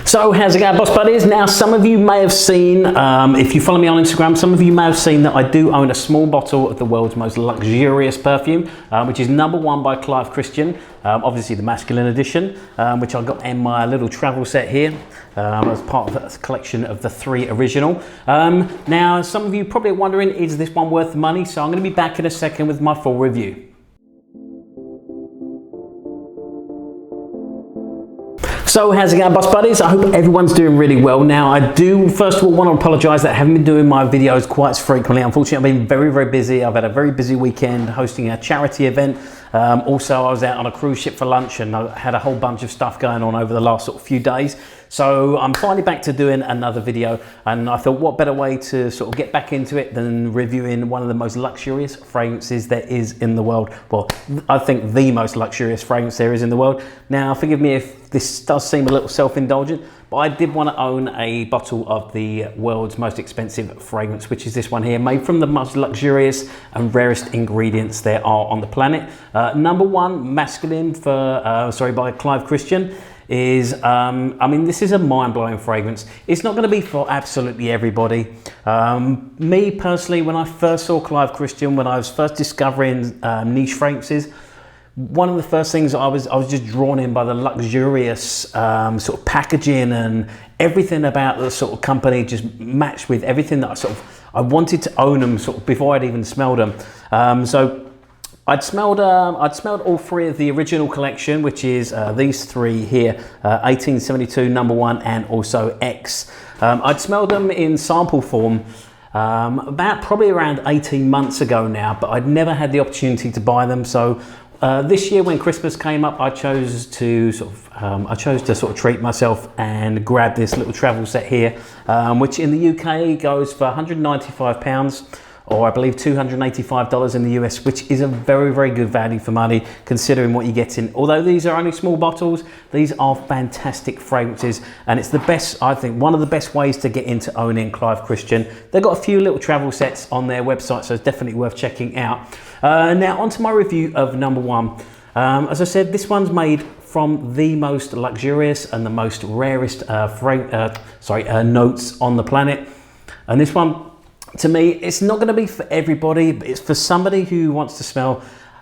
So how's it going, boss buddies? Now some of you may have seen, if you follow me on Instagram, some of you may have seen that I do own a small bottle of the world's most luxurious perfume, which is #1 by Clive Christian, obviously the masculine edition, which I got in my little travel set here as part of the collection of the 3 original. Now some of you probably are wondering, is this one worth the money? So I'm going to be back in a second with my full review. So how's it going, boss buddies? I hope everyone's doing really well. Now I do first of all want to apologise that I haven't been doing my videos quite as frequently. Unfortunately, I've been very busy. I've had a very busy weekend hosting a charity event. Also I was out on a cruise ship for lunch and I had a whole bunch of stuff going on over the last sort of few days. So I'm finally back to doing another video, and I thought what better way to sort of get back into it than reviewing one of the most luxurious fragrances there is in the world. Well, I think the most luxurious fragrance there is in the world. Now forgive me if this does seem a little self-indulgent, but I did want to own a bottle of the world's most expensive fragrance, which is this one here, made from the most luxurious and rarest ingredients there are on the planet. #1 masculine for by Clive Christian is I mean, this is a mind-blowing fragrance. It's not going to be for absolutely everybody. Me personally, when I first saw Clive Christian, when I was first discovering niche fragrances, one of the first things I was just drawn in by the luxurious sort of packaging, and everything about the sort of company just matched with everything that I wanted to own them sort of before I'd even smelled them. So I'd smelled all 3 of the original collection, which is these 3 here, 1872, #1, and also X. I'd smelled them in sample form about probably around 18 months ago now, but I'd never had the opportunity to buy them. So this year when Christmas came up, I chose to sort of treat myself and grab this little travel set here, which in the UK goes for £195, or I believe $285 in the US, which is a very good value for money considering what you're getting. Although these are only small bottles, these are fantastic fragrances, and it's the best, I think, one of the best ways to get into owning Clive Christian. They've got a few little travel sets on their website, so it's definitely worth checking out. Now onto my review of #1. As I said, this one's made from the most luxurious and the most rarest notes on the planet, and this one, to me, it's not going to be for everybody, but it's for somebody who wants to smell,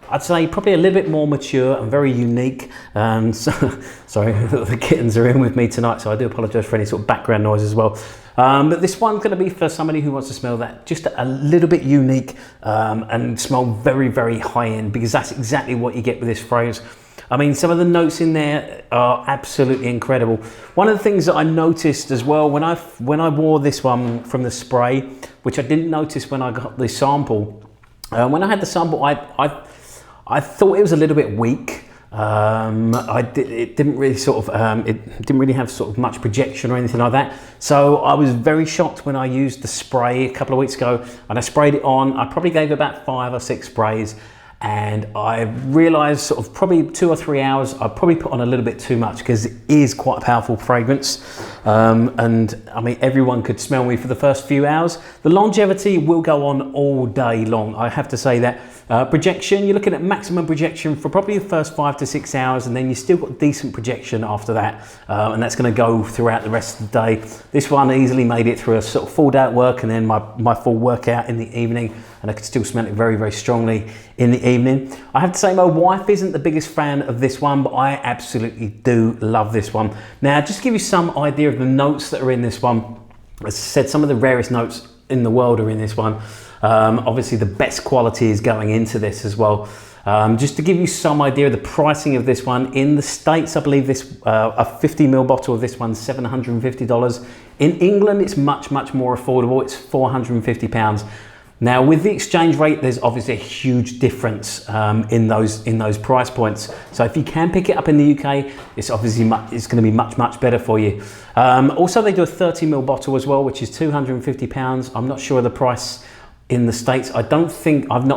I'd say, probably a little bit more mature and very unique. Sorry, the kittens are in with me tonight, so I do apologise for any sort of background noise as well. But this one's going to be for somebody who wants to smell that just a little bit unique and smell very high end, because that's exactly what you get with this fragrance. I mean, some of the notes in there are absolutely incredible. One of the things that I noticed as well when I wore this one from the spray, which I didn't notice when I got the sample, when I had the sample, I thought it was a little bit weak. It didn't really have sort of much projection or anything like that. So I was very shocked when I used the spray a couple of weeks ago, and I sprayed it on. I probably gave about 5 or 6 sprays, and I realised sort of probably 2 or 3 hours I probably put on a little bit too much, because it is quite a powerful fragrance, and I mean, everyone could smell me for the first few hours. The longevity will go on all day long, I have to say that. Projection, you're looking at maximum projection for probably the first 5 to 6 hours, and then you still got decent projection after that, and that's going to go throughout the rest of the day. This one easily made it through a sort of full day at work, and then my full workout in the evening, and I could still smell it very strongly in the evening. I have to say my wife isn't the biggest fan of this one, but I absolutely do love this one. Now, just to give you some idea of the notes that are in this one, as I said, some of the rarest notes in the world are in this one. Obviously the best quality is going into this as well. Just to give you some idea of the pricing of this one, in the States, I believe this a 50ml bottle of this one's $750. In England, it's much more affordable. It's £450. Now, with the exchange rate, there's obviously a huge difference in those price points. So if you can pick it up in the UK, it's obviously going to be much better for you. Also, they do a 30ml bottle as well, which is £250. I'm not sure of the price in the States. I don't think I've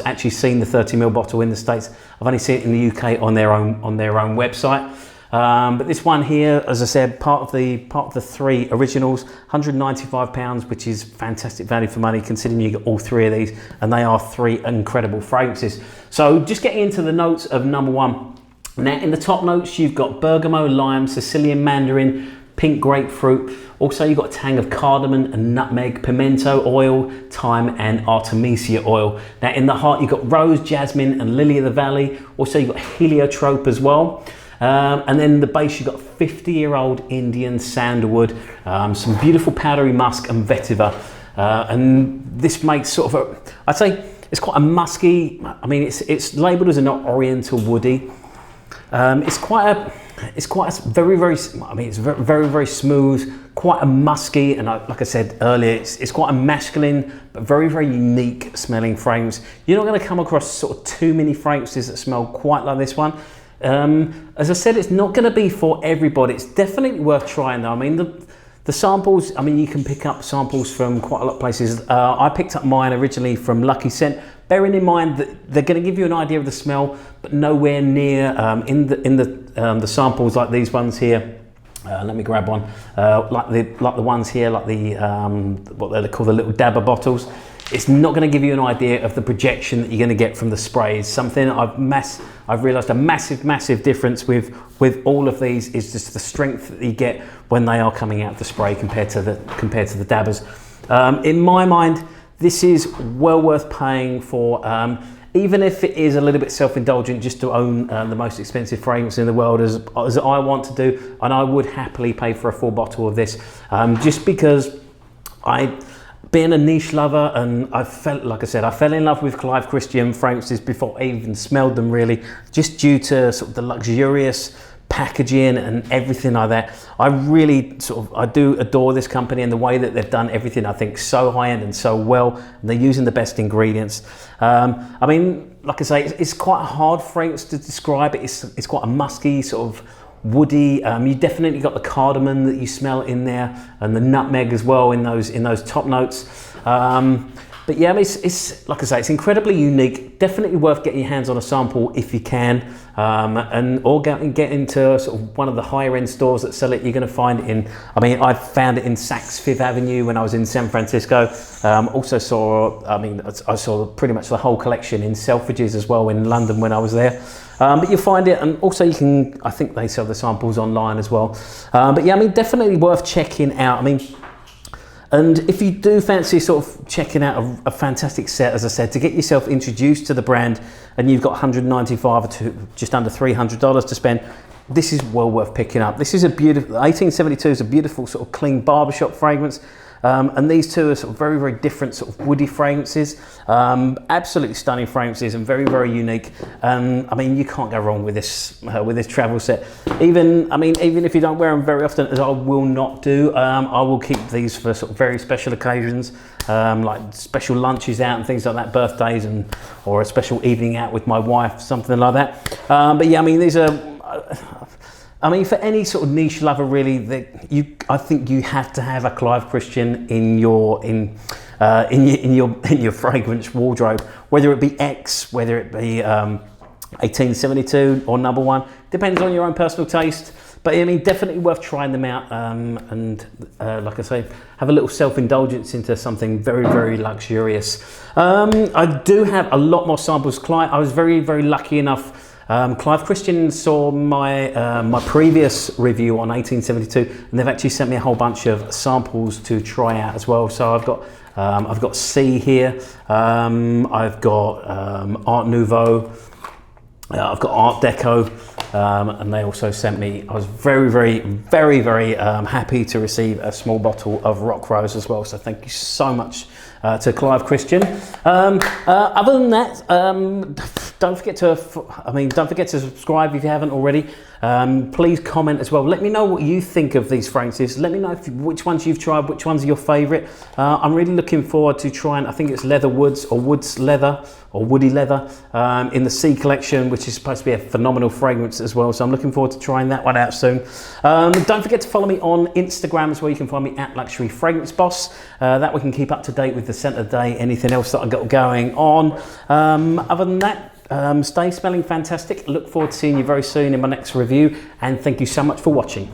actually seen the 30ml bottle in the States. I've only seen it in the UK on their own website. But this one here, as I said, part of the 3 originals, £195, which is fantastic value for money considering you get all 3 of these, and they are 3 incredible fragrances. So just getting into the notes of #1. Now in the top notes, you've got bergamot, lime, Sicilian, Mandarin, pink grapefruit. Also, you've got a tang of cardamom and nutmeg, pimento oil, thyme, and Artemisia oil. Now, in the heart, you've got rose, jasmine, and lily of the valley. Also, you've got heliotrope as well. And then the base, you've got 50-year-old Indian sandalwood, some beautiful powdery musk, and vetiver. And this makes sort of I'd say it's quite a musky. I mean, it's labelled as a not oriental woody. It's quite a very, very, I mean, it's very, very smooth, quite a musky, and like I said earlier, it's quite a masculine, but very, very unique smelling fragrance. You're not going to come across sort of too many fragrances that smell quite like this one. As I said, it's not going to be for everybody. It's definitely worth trying though. I mean, the samples, I mean, you can pick up samples from quite a lot of places. I picked up mine originally from Lucky Scent, bearing in mind that they're going to give you an idea of the smell, but nowhere near in the samples like these ones here. Let me grab one. Like the ones here, like the what they call the little dabber bottles. It's not going to give you an idea of the projection that you're going to get from the sprays. Something I've realised a massive difference with all of these is just the strength that you get when they are coming out of the spray compared to the dabbers. In my mind, this is well worth paying for, even if it is a little bit self-indulgent just to own the most expensive fragrance in the world, as I want to do, and I would happily pay for a full bottle of this, just because being a niche lover, and like I said, I fell in love with Clive Christian fragrances before I even smelled them really, just due to sort of the luxurious packaging and everything like that. I really I do adore this company and the way that they've done everything, I think, so high-end and so well, and they're using the best ingredients. I mean, like I say, it's quite a hard fragrance to describe. It's quite a musky, sort of woody. You definitely got the cardamom that you smell in there, and the nutmeg as well in those top notes. But yeah, I mean, it's like I say, it's incredibly unique. Definitely worth getting your hands on a sample if you can, or get into sort of one of the higher end stores that sell it. You're going to find it in. I mean, I found it in Saks Fifth Avenue when I was in San Francisco. Also saw, I mean, I saw pretty much the whole collection in Selfridges as well in London when I was there. But you'll find it, and also you can, I think they sell the samples online as well. But yeah, I mean, definitely worth checking out. I mean, and if you do fancy sort of checking out a fantastic set, as I said, to get yourself introduced to the brand, and you've got $195 to just under $300 to spend, this is well worth picking up. This is a beautiful, 1872 is a beautiful sort of clean barbershop fragrance. And these two are sort of very, very different sort of woody fragrances. Absolutely stunning fragrances and very, very unique. I mean, you can't go wrong with this travel set. Even if you don't wear them very often, as I will not do, I will keep these for sort of very special occasions, like special lunches out and things like that, birthdays or a special evening out with my wife, something like that. But yeah, I mean, these are. I mean, for any sort of niche lover, really, I think you have to have a Clive Christian in your fragrance wardrobe, whether it be X, whether it be 1872 or No.1, depends on your own personal taste. But I mean, definitely worth trying them out, and like I say, have a little self-indulgence into something very, very luxurious. I do have a lot more samples. I was very, very lucky enough. Clive Christian saw my previous review on 1872, and they've actually sent me a whole bunch of samples to try out as well. So I've got C here, I've got Art Nouveau, I've got Art Deco, and they also sent me. I was very, very, very, very happy to receive a small bottle of Rock Rose as well. So thank you so much to Clive Christian. Other than that, don't forget to subscribe if you haven't already. Please comment as well. Let me know what you think of these fragrances. Let me know which ones you've tried, which ones are your favourite. I'm really looking forward to trying, I think it's Leather Woods or Woods Leather or Woody Leather in the C collection, which is supposed to be a phenomenal fragrance as well. So I'm looking forward to trying that one out soon. Don't forget to follow me on Instagram as well. You can find me at Luxury Fragrance Boss. That we can keep up to date with the scent of the day, anything else that I've got going on. Other than that, stay smelling fantastic. Look forward to seeing you very soon in my next review, and thank you so much for watching.